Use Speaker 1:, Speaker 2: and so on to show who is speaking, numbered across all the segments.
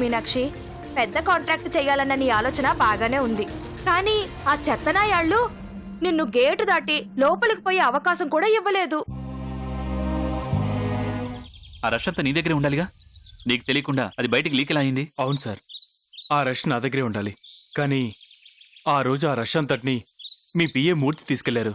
Speaker 1: మీనాక్షి. పెద్ద కాంట్రాక్ట్ చేయాలన్న నీ ఆలోచన బాగానే ఉంది, కానీ ఆ చెత్తనాయాళ్ళు నిన్ను గేటు దాటి లోపలికి పోయే అవకాశం కూడా ఇవ్వలేదు.
Speaker 2: ఆ రష్ అంతా నీ దగ్గరే ఉండాలిగా, నీకు తెలియకుండా అది బయటికి లీక్ ఎలా అయింది?
Speaker 3: అవును సార్, ఆ రష్ నా దగ్గరే ఉండాలి. కానీ ఆ రోజు ఆ రష్ అంతటిని మీ పిఏ మూర్తి తీసుకెళ్లారు.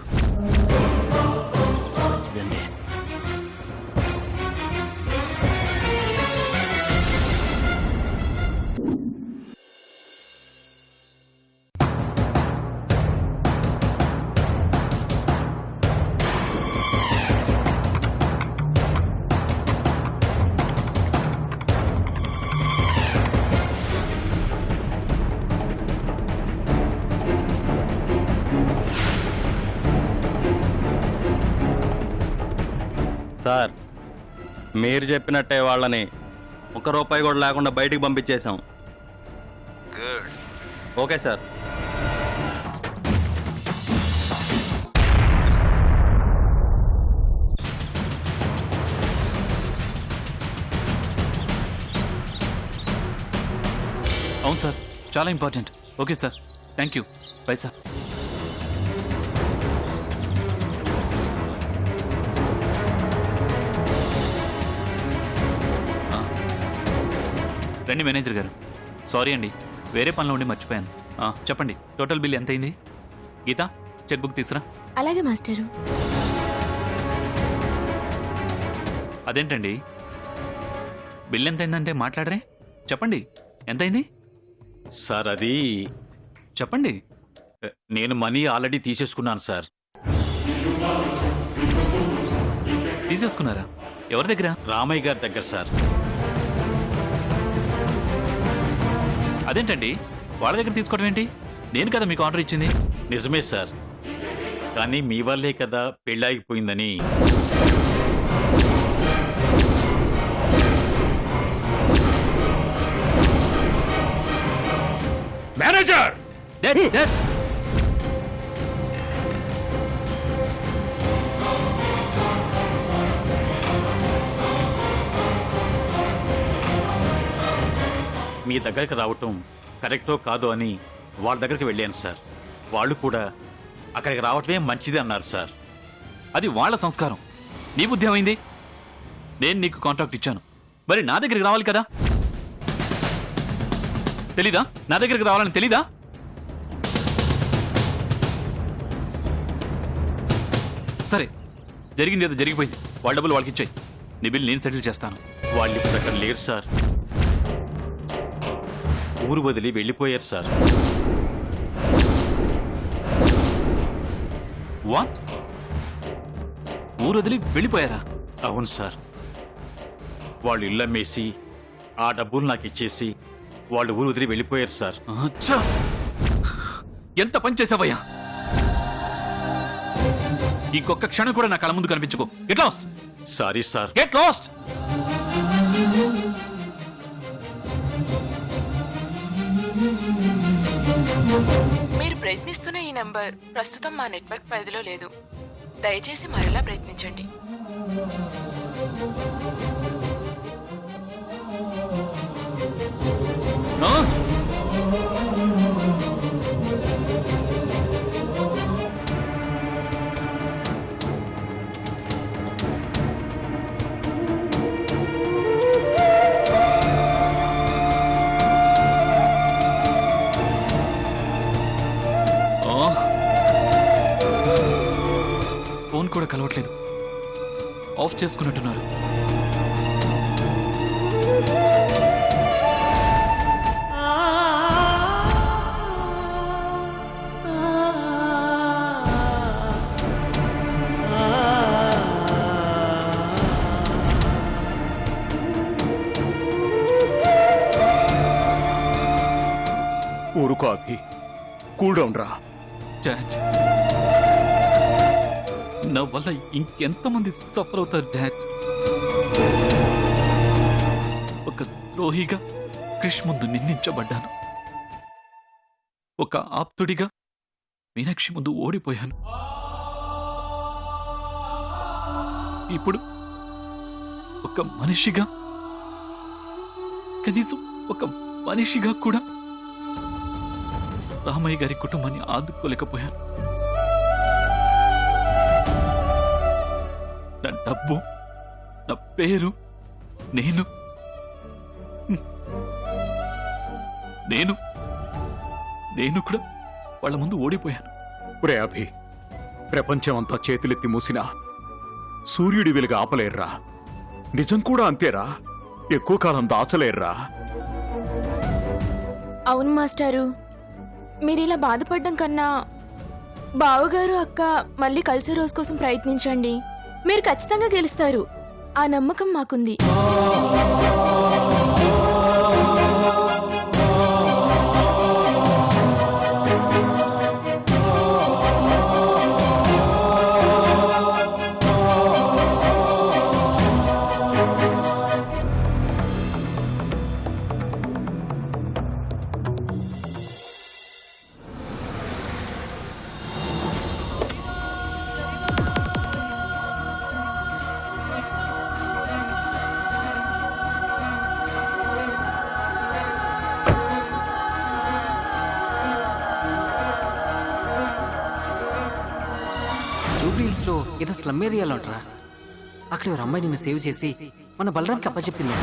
Speaker 4: సార్, మీరు చెప్పినట్టే వాళ్ళని ₹1 కూడా లేకుండా బయటికి పంపించేశాం.
Speaker 5: గుడ్.
Speaker 4: Okay sir.
Speaker 2: అవును సార్, చాలా important. Okay sir, thank you. By sir. రండి మేనేజర్ గారు. సారీ అండి, వేరే పనిలో ఉండి మర్చిపోయాను. చెప్పండి, టోటల్ బిల్ ఎంత అయింది? గీత, చెక్ బుక్ తీసురా.
Speaker 1: అలాగే మాస్టరు.
Speaker 2: అదేంటండి, బిల్ ఎంత అయిందంటే మాట్లాడరే? చెప్పండి, ఎంతైంది?
Speaker 5: సార్, అది
Speaker 2: చెప్పండి.
Speaker 5: నేను మనీ ఆల్రెడీ తీసేసుకున్నాను సార్.
Speaker 2: తీసేసుకున్నారా? ఎవరి దగ్గర?
Speaker 5: రామయ్య గారి దగ్గర సార్.
Speaker 2: అదేంటండి, వాళ్ళ దగ్గర తీసుకోవడం ఏంటి? నేను కదా మీకు ఆర్డర్ ఇచ్చింది.
Speaker 5: నిజమే సార్, కానీ మీ వల్లే కదా పెళ్ళాగిపోయిందని.
Speaker 3: మేనేజర్!
Speaker 5: మీ దగ్గరికి రావటం కరెక్టో కాదో అని వాళ్ళ దగ్గరికి వెళ్ళాను సార్. వాళ్ళు కూడా అక్కడికి రావటమే మంచిది అన్నారు సార్.
Speaker 2: అది వాళ్ళ సంస్కారం. నీ బుద్ధి ఏమైంది? నేను నీకు కాంట్రాక్ట్ ఇచ్చాను, మరి నా దగ్గరికి రావాలి కదా. తెలీదా? నా దగ్గరికి రావాలని తెలీదా? సరే, జరిగింది ఏదో జరిగిపోయింది. వాళ్ళ డబ్బులు వాళ్ళకి ఇచ్చాయి. నీ బిల్ నేను సెటిల్ చేస్తాను.
Speaker 5: వాళ్ళు ఇప్పుడు అక్కడ లేరు సార్. ఊరు వదిలి వెళ్ళిపోయారు సార్.
Speaker 2: వాట్? ఊరు వదిలి వెళ్ళిపోయారా?
Speaker 5: అవును సార్. వాళ్ళు ఇల్లు అమ్మేసి ఆ డబ్బులు నాకు ఇచ్చేసి వాళ్ళు ఊరు వదిలి వెళ్ళిపోయారు సార్.
Speaker 2: అచ్చా! ఎంత పని చేసావయ్యా! ఇంకొక క్షణం కూడా నా కళ్ళ ముందు కనిపించుకో. Get lost.
Speaker 5: Sorry sir.
Speaker 2: Get lost.
Speaker 6: మీరు ప్రయత్నిస్తున్న ఈ నంబర్ ప్రస్తుతం మా నెట్వర్క్ పరిధిలో లేదు. దయచేసి మరలా ప్రయత్నించండి.
Speaker 2: ఫోన్ కూడా కలవట్లేదు. ఆఫ్ చేసుకున్నట్టున్నారు.
Speaker 3: ఊరుకో అభి, కూల్ డౌన్ రా.
Speaker 2: డాడ్, నా వల్ల ఇంకెంతమంది సఫర్ అవుతారు డాడ్? ఒక ద్రోహిగా క్రిష్ ముందు నిందించబడ్డాను. ఒక ఆప్తుడిగా మీనాక్షి ముందు ఓడిపోయాను. ఇప్పుడు ఒక మనిషిగా కనీసం ఒక మనిషిగా కూడా రామయ్య గారి కుటుంబాన్ని ఆదుకోలేకపోయాను. నా డబ్బు, నా పేరు, నేను కూడా వాళ్ళ ముందు ఓడిపోయాను.
Speaker 3: ఒరే అభి, ప్రపంచమంతా చేతులెత్తి మూసినా సూర్యుడి వెలుగు ఆపలేర్రా. నిజం కూడా అంతేరా, ఎక్కువ కాలం దాచలేర్రా.
Speaker 7: అవును మాస్టారు, మీరిలా బాధపడడం కన్నా బావగారు అక్క మళ్ళీ కలిసే రోజు కోసం ప్రయత్నించండి. మీరు ఖచ్చితంగా గెలుస్తారు. ఆ నమ్మకం మాకుంది.
Speaker 8: జూబ్లీహిల్స్ లో ఏదో స్లమ్ ఏరియాలో అంటారా, అక్కడ ఒక అమ్మాయి నిన్ను సేవ్ చేసి మన బలరాంకి అప్పచెప్పింది.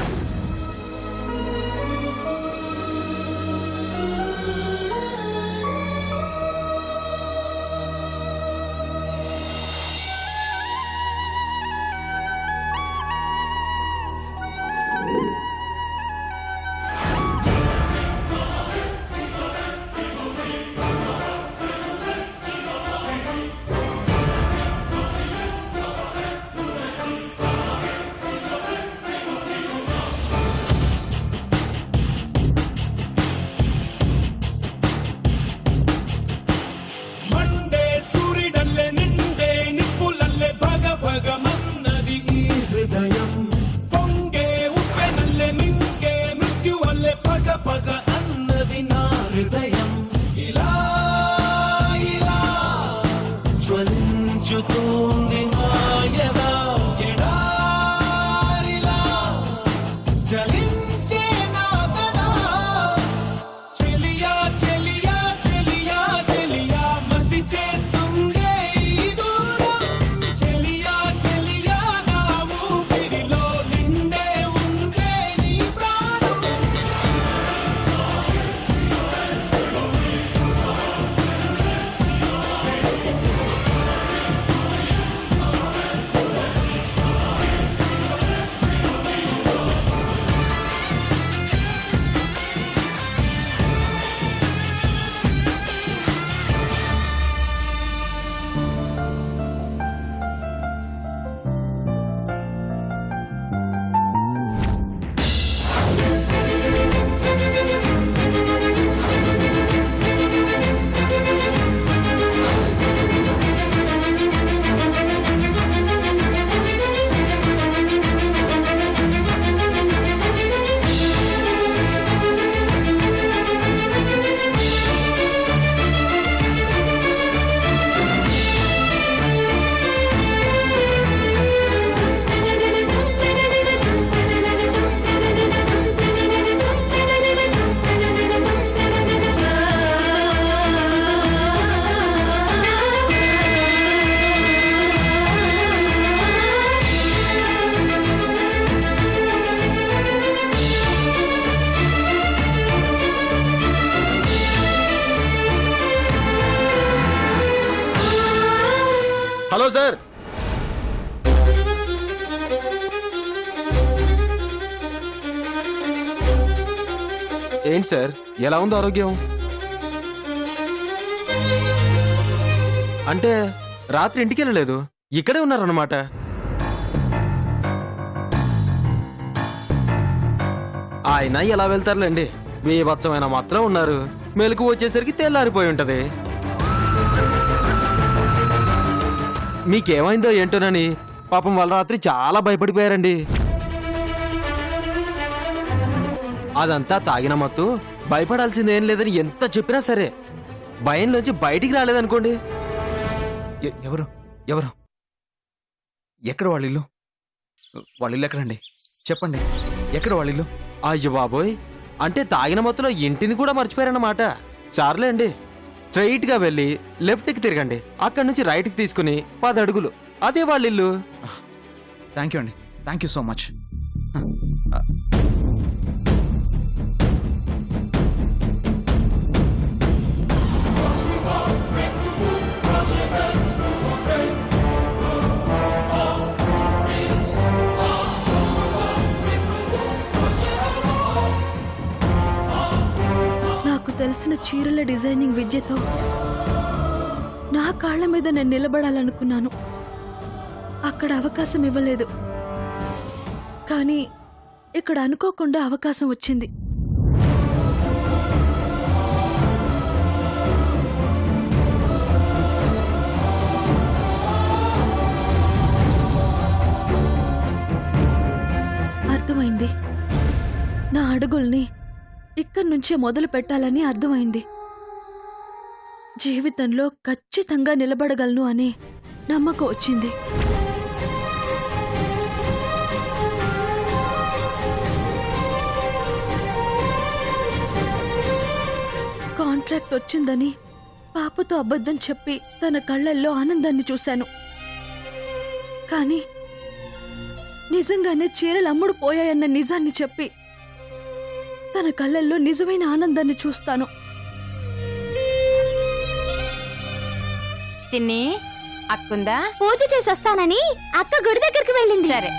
Speaker 4: Hello sir.
Speaker 9: ఏంటి సార్, ఎలా ఉంది ఆరోగ్యం? అంటే రాత్రి ఇంటికి వెళ్ళలేదు, ఇక్కడే ఉన్నారన్నమాట. ఆయన ఎలా వెళ్తారులేండి, బీభత్సమైన మాత్రం ఉన్నారు. మెలకు వచ్చేసరికి తెల్లారిపోయి ఉంటది. మీకేమైందో ఏంటోనని పాపం వాళ్ళ రాత్రి చాలా భయపడిపోయారండి. అదంతా తాగిన మత్తు, భయపడాల్సిందేం లేదని ఎంత చెప్పినా సరే భయంలోంచి బయటికి రాలేదనుకోండి.
Speaker 10: ఎవరు ఎవరు ఎక్కడ వాళ్ళ ఇల్లు? వాళ్ళ ఇల్లు ఎక్కడండి? చెప్పండి, ఎక్కడ వాళ్ళ ఇల్లు?
Speaker 9: అయ్యో బాబోయ్, అంటే తాగిన మొత్తంలో ఇంటిని కూడా మర్చిపోయారన్నమాట. సర్లేండి, స్ట్రైట్ గా వెళ్ళి లెఫ్ట్ కి తిరగండి. అక్కడి నుంచి రైట్ కి తీసుకుని 10 అడుగులు, అదే వాళ్ళ ఇల్లు.
Speaker 10: థ్యాంక్ యూ అండి, థ్యాంక్ యూ సో మచ్.
Speaker 1: నాకు తెలిసిన చీరల డిజైనింగ్ విద్యతో నా కాళ్ళ మీద నేను నిలబడాలనుకున్నాను. అక్కడ అవకాశం ఇవ్వలేదు, కానీ ఇక్కడ అనుకోకుండా అవకాశం వచ్చింది. అర్థమైంది. నా అడుగుల్ని ఇక్కడి నుంచే మొదలు పెట్టాలని అర్థమైంది. జీవితంలో ఖచ్చితంగా నిలబడగలను అనే నమ్మకం వచ్చింది. కాంట్రాక్ట్ వచ్చిందని పాపతో అబద్ధం చెప్పి తన కళ్ళల్లో ఆనందాన్ని చూశాను. కానీ నిజంగానే చీరలు అమ్ముడు పోయాయన్న నిజాన్ని చెప్పి తన కళ్ళల్లో నిజమైన ఆనందాన్ని చూస్తాను.
Speaker 7: చిన్ని, అక్కుందా?
Speaker 1: పూజ చేసొస్తానని అక్క గుడి దగ్గరికి వెళ్ళింది.
Speaker 7: సరే.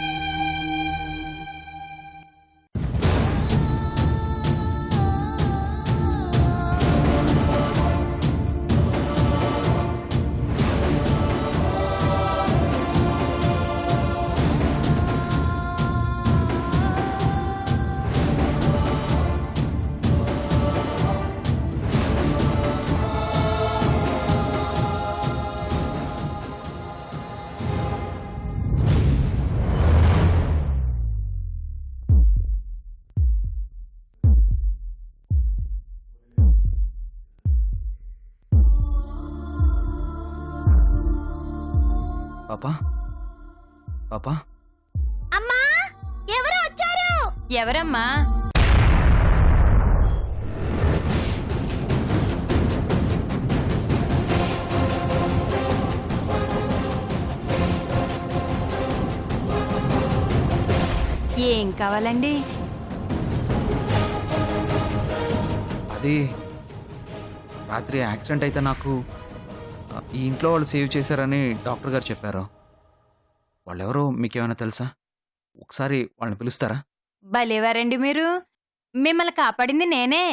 Speaker 10: పాపా, పాపా,
Speaker 1: అమ్మా, ఎవరు వచ్చారు?
Speaker 7: ఎవరమ్మా? ఏం కావాలండి?
Speaker 10: అది రాత్రి యాక్సిడెంట్ అయితే నాకు ఈ ఇంట్లో వాళ్ళు సేవ్ చేశారని డాక్టర్ గారు చెప్పారు. వాళ్ళెవరో మీకేమైనా తెలుసా? ఒకసారి వాళ్ళని పిలుస్తారా?
Speaker 7: భలేవారండి మీరు. మిమ్మల్ని కాపాడింది నేనే.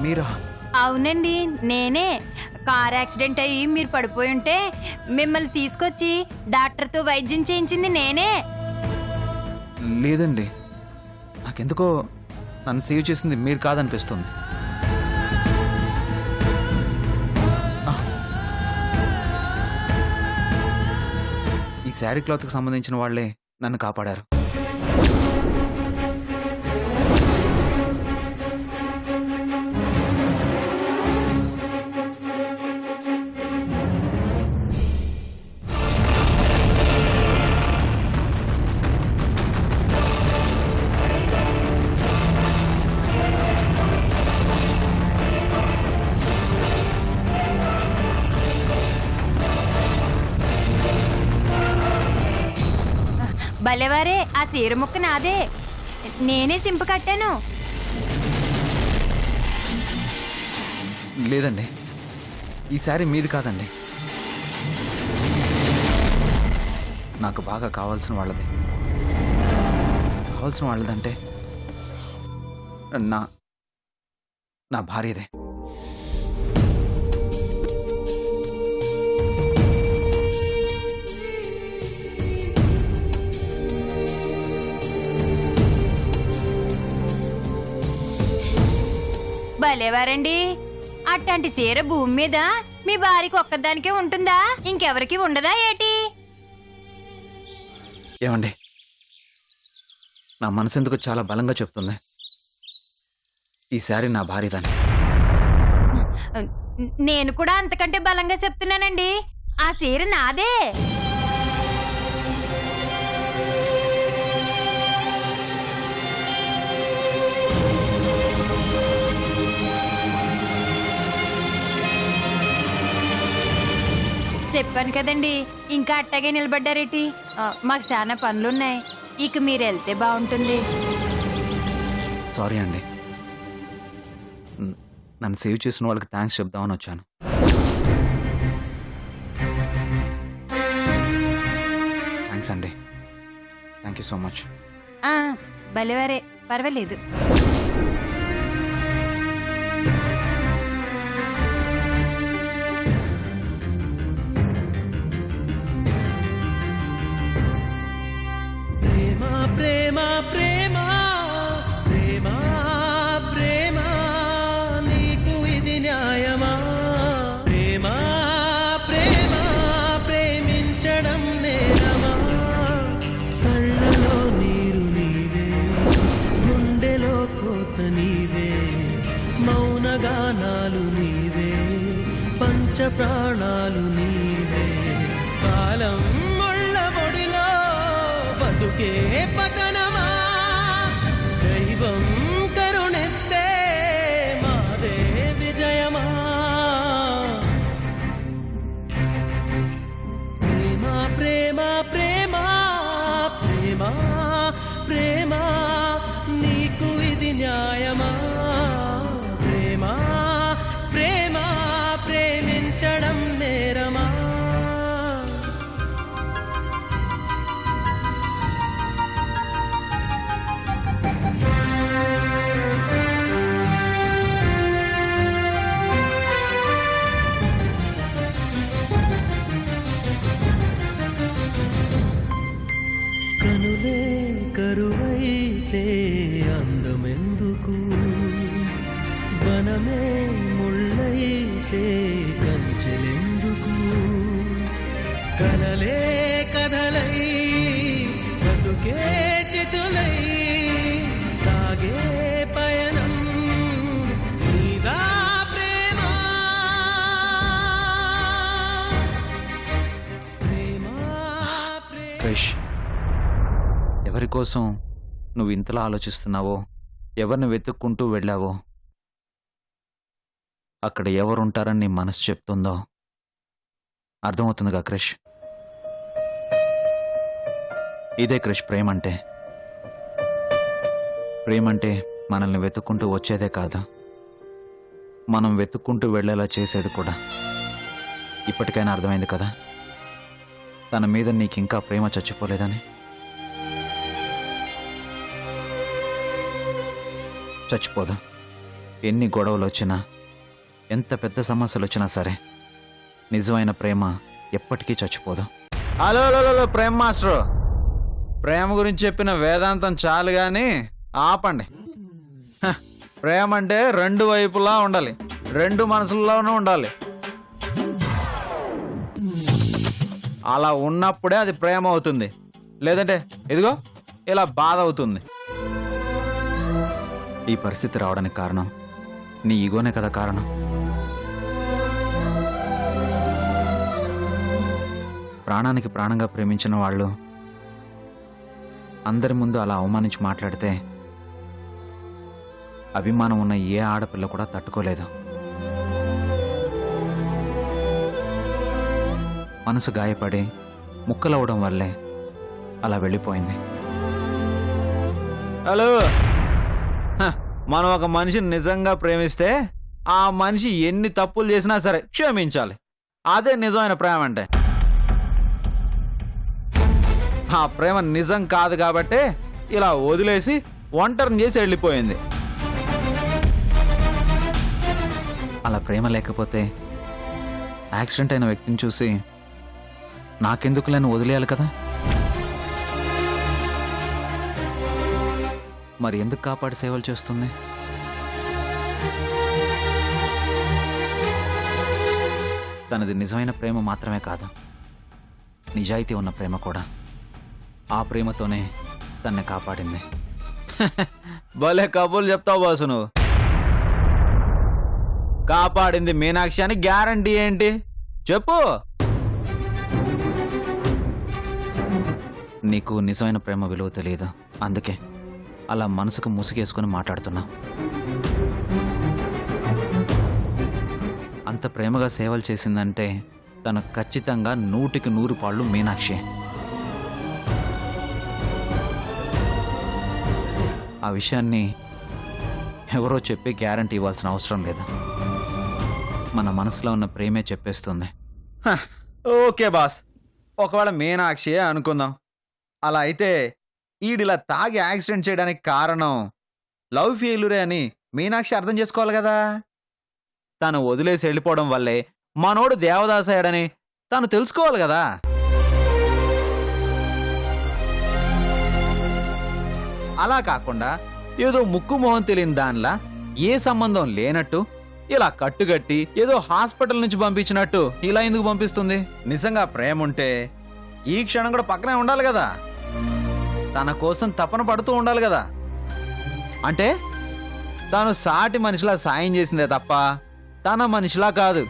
Speaker 10: మీరా?
Speaker 7: అవునండి, నేనే. కార్ యాక్సిడెంట్ అయ్యి మీరు పడిపోయి ఉంటే మిమ్మల్ని తీసుకొచ్చి డాక్టర్తో వైద్యం చేయించింది నేనే.
Speaker 10: లేదండి, నాకెందుకో నన్ను సేవ్ చేసింది మీరు కాదనిపిస్తుంది. ఈ శారీ క్లాత్కి సంబంధించిన వాళ్లే నన్ను కాపాడారు.
Speaker 7: భలేవారే, ఆ చీర ముక్క నాదే. నేనే సింపు కట్టాను.
Speaker 10: లేదండి, ఈ శారీ మీది కాదండి. నాకు బాగా కావాల్సిన వాళ్ళది. కావాల్సిన వాళ్ళదంటే నా నా భార్యదే.
Speaker 7: భలేవారండి, అట్లాంటి చీర భూమి మీద మీ భార్యకి ఒక్కదానికే ఉంటుందా? ఇంకెవరికి ఉండదా ఏటి?
Speaker 10: ఏమండి, నా మనసు ఎందుకు చాలా బలంగా చెప్తుంది, ఈ శారీ నా భార్యదని.
Speaker 7: నేను కూడా అంతకంటే బలంగా చెప్తున్నానండి, ఆ చీర నాదే.
Speaker 1: చెప్పాను కదండి, ఇంకా అట్టాగే నిలబడ్డారేటి? మాకు చాలా పనులున్నాయి, ఇక మీరు వెళ్తే బాగుంటుంది.
Speaker 10: సారీ అండి. నన్ను సేవ్ చేసిన వాళ్ళకి థ్యాంక్స్ చెప్దామని వచ్చాను. థ్యాంక్స్ అండి. Thank you so much.
Speaker 1: భలేవారే, పర్వాలేదు.
Speaker 9: ప్రేమ ప్రేమ ప్రేమ ప్రేమ నీకు ఇది న్యాయమా? ప్రేమ ప్రేమ ప్రేమించడం నేరమా? కళ్ళలో నీరు నీవే, గుండెలో కోత నీవే, మౌనగానాలు నీవే, పంచ ప్రాణాలు నీవే. కాలం ముళ్ళ ఒడిలో బతుకే పతనమా? దైవం కరుణిస్తే మాదే విజయమా? ప్రేమ ప్రేమ ప్రేమ ప్రేమ ప్రేమ నీకు ఇది న్యాయమా? ప్రేమ ప్రేమ ప్రేమించడం నేరమా? కనులే కరువైతే అందమెందుకు? వనమే ముళ్ళైతే కంచెలెందుకు? కలలే కథలై బతుకే చితులై సాగే పయనం నీదా ప్రేమ. ప్రేమ క్రిష్, ఎవరి కోసం నువ్వు ఇంతలా ఆలోచిస్తున్నావో, ఎవరిని వెతుక్కుంటూ వెళ్ళావో, అక్కడ ఎవరుంటారని నీ మనసు చెప్తుందో అర్థమవుతుందిగా క్రిష్. ఇదే క్రిష్ ప్రేమంటే. ప్రేమంటే మనల్ని వెతుక్కుంటూ వచ్చేదే కాదు, మనం వెతుక్కుంటూ వెళ్ళేలా చేసేది కూడా. ఇప్పటికైనా అర్థమైంది కదా తన మీద నీకింకా ప్రేమ చచ్చిపోలేదని. చచ్చిపోదు. ఎన్ని గొడవలు వచ్చినా, ఎంత పెద్ద సమస్యలు వచ్చినా సరే, నిజమైన ప్రేమ ఎప్పటికీ చచ్చిపోదు.
Speaker 4: హలో హలో ప్రేమ మాస్టర్, ప్రేమ గురించి చెప్పిన వేదాంతం చాలు గాని ఆపండి. హ, ప్రేమ అంటే రెండు వైపులా ఉండాలి, రెండు మనసుల్లోనూ ఉండాలి. అలా ఉన్నప్పుడే అది ప్రేమ అవుతుంది, లేదంటే ఇదిగో ఇలా బాధ అవుతుంది.
Speaker 10: ఈ పరిస్థితి రావడానికి కారణం నీ ఈగోనే కదా కారణం. ప్రాణానికి ప్రాణంగా ప్రేమించిన వాళ్ళు అందరి ముందు అలా అవమానించి మాట్లాడితే అభిమానం ఉన్న ఏ ఆడపిల్ల కూడా తట్టుకోలేదు. మనసు గాయపడి ముక్కలవడం వల్లే అలా వెళ్ళిపోయింది.
Speaker 4: హలో, మనం ఒక మనిషిని నిజంగా ప్రేమిస్తే ఆ మనిషి ఎన్ని తప్పులు చేసినా సరే క్షమించాలి. అదే నిజమైన ప్రేమ అంటే. ఆ ప్రేమ నిజం కాదు కాబట్టి ఇలా వదిలేసి ఒంటరిని చేసి వెళ్ళిపోయింది.
Speaker 10: అలా ప్రేమ లేకపోతే యాక్సిడెంట్ అయిన వ్యక్తిని చూసి నాకెందుకులేని వదిలేయాలి కదా. మరి ఎందుకు కాపాడి సేవలు చేస్తుంది? తనది నిజమైన ప్రేమ మాత్రమే కాదు, నిజాయితీ ఉన్న ప్రేమ కూడా. ఆ ప్రేమతోనే తన్ని కాపాడింది.
Speaker 4: భలే కబుర్లు చెప్తావు బాసు నువ్వు. కాపాడింది మీనాక్షి అని గ్యారంటీ ఏంటి చెప్పు.
Speaker 10: నీకు నిజమైన ప్రేమ విలువ తెలియదు, అందుకే అలా మనసుకు ముసుగేసుకుని మాట్లాడుతున్నా. అంత ప్రేమగా సేవలు చేసిందంటే
Speaker 9: తను ఖచ్చితంగా 100కి 100 పాళ్ళు మీనాక్షి. ఆ విషయాన్ని ఎవరో చెప్పి గ్యారంటీ ఇవ్వాల్సిన అవసరం లేదు. మన మనసులో ఉన్న ప్రేమే చెప్పేస్తుంది.
Speaker 4: ఓకే బాస్, ఒకవేళ మీనాక్షి అనుకుందాం. అలా అయితే ఈడిలా తాగి యాక్సిడెంట్ చేయడానికి కారణం లవ్ ఫెయిల్యూరే అని మీనాక్షి అర్థం చేసుకోవాలి కదా. తను వదిలేసి వెళ్ళిపోవడం వల్లే మనోడు దేవదాస్ అయ్యాడని తను తెలుసుకోవాలి కదా. అలా కాకుండా ఏదో ముక్కు మొహం తెలియని దానిలా ఏ సంబంధం లేనట్టు ఇలా కట్టుగట్టి ఏదో హాస్పిటల్ నుంచి పంపించినట్టు ఇలా ఎందుకు పంపిస్తుంది? నిజంగా ప్రేమ ఉంటే ఈ క్షణం కూడా పక్కనే ఉండాలి కదా, తన కోసం తపన పడుతూ ఉండాలి కదా. అంటే తాను సాటి మనిషిలా సాయం చేసిందే తప్ప తన మనిషిలా కాదు.